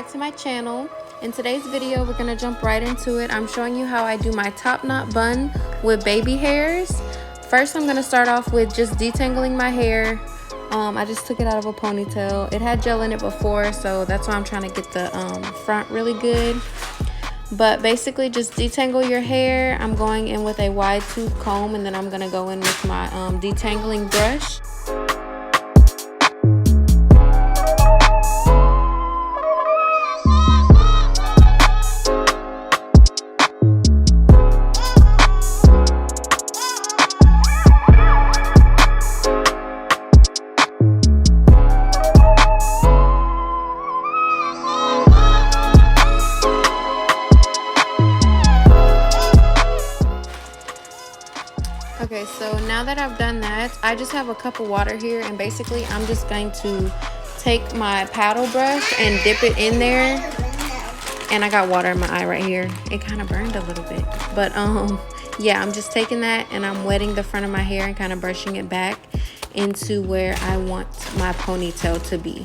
back to my channel. In today's video, we're gonna jump right into it. I'm showing you how I do my top knot bun with baby hairs. First, I'm gonna start off with just detangling my hair. I just took it out of a ponytail. It had gel in it before, so that's why I'm trying to get the front really good. But basically, just detangle your hair. I'm going in with a wide tooth comb, and then I'm gonna go in with my detangling brush. Okay, so now that I've done that, I just have a cup of water here, and basically I'm just going to take my paddle brush and dip it in there. And I got water in my eye right here. It kind of burned a little bit, but yeah, I'm just taking that and I'm wetting the front of my hair and kind of brushing it back into where I want my ponytail to be.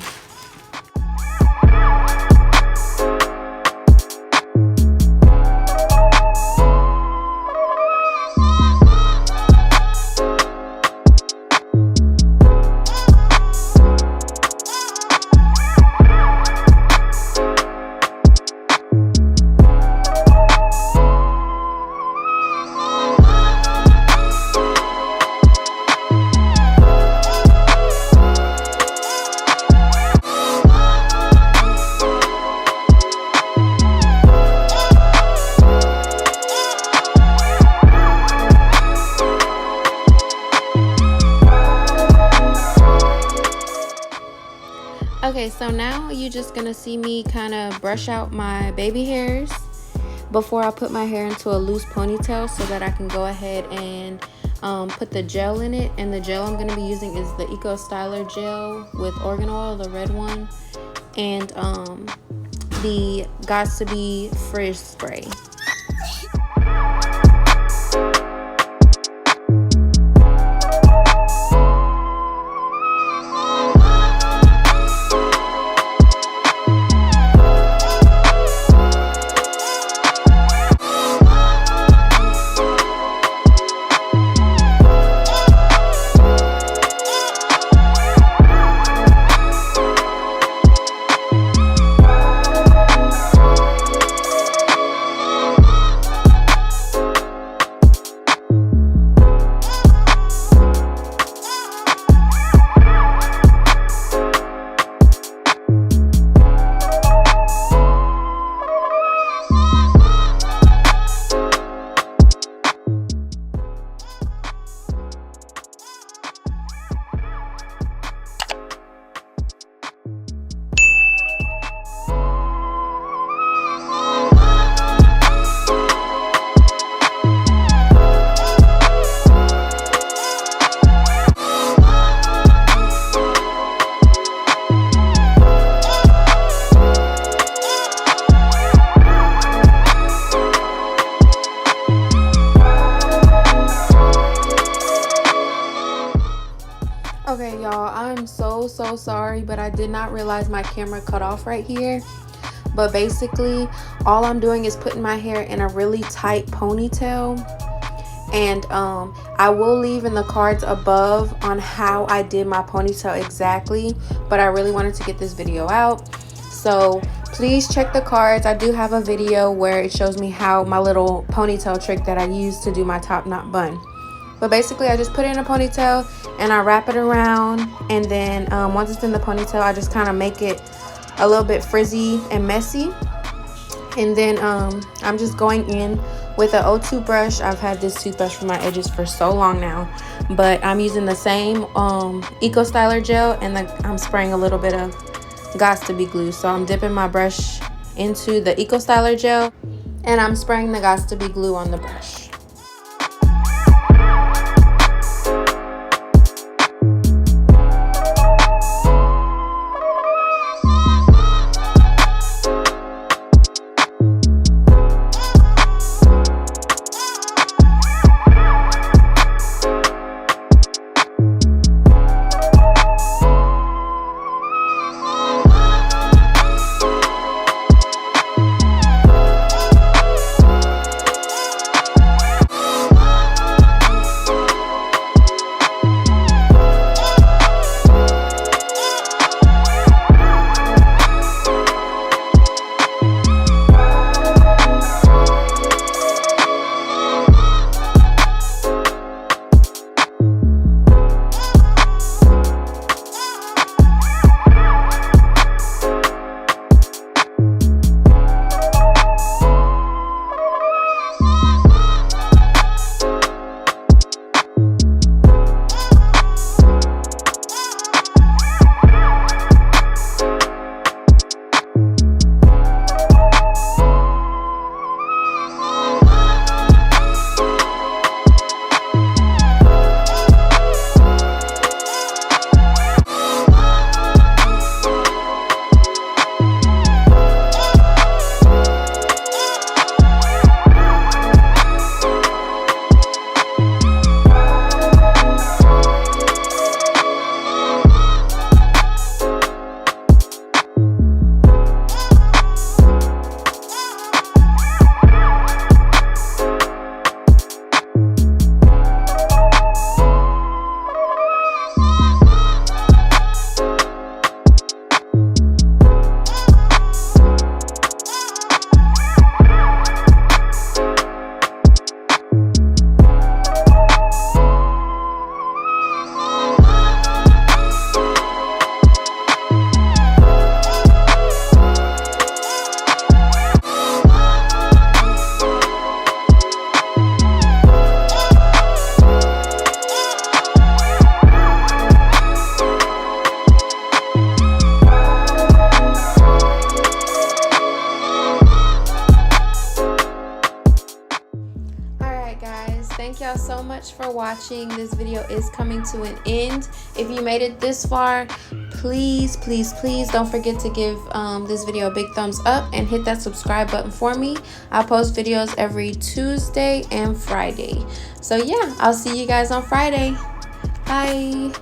Okay, so now you're just gonna see me kind of brush out my baby hairs before I put my hair into a loose ponytail so that I can go ahead and put the gel in it. And the gel I'm gonna be using is the HAIRSTYLE gel with organ oil, the red one, and the Gots to Be Frizz spray. Okay, y'all, I'm so sorry, but I did not realize my camera cut off right here. But basically, all I'm doing is putting my hair in a really tight ponytail. And I will leave in the cards above on how I did my ponytail exactly, but I really wanted to get this video out. So please check the cards. I do have a video where it shows me how my little ponytail trick that I used to do my top knot bun. But basically, I just put it in a ponytail and I wrap it around, and then once it's in the ponytail, I just kind of make it a little bit frizzy and messy. And then I'm just going in with an O2 brush. I've had this toothbrush for my edges for so long now, but I'm using the same HAIRSTYLE gel, and I'm spraying a little bit of Gots to Be glue. So I'm dipping my brush into the HAIRSTYLE gel, and I'm spraying the Gots to Be glue on the brush. thank y'all so much for watching. This video is coming to an end. If you made it this far, please don't forget to give this video a big thumbs up and hit that subscribe button for me. I post videos every Tuesday and Friday. So yeah, I'll see you guys on Friday. Bye.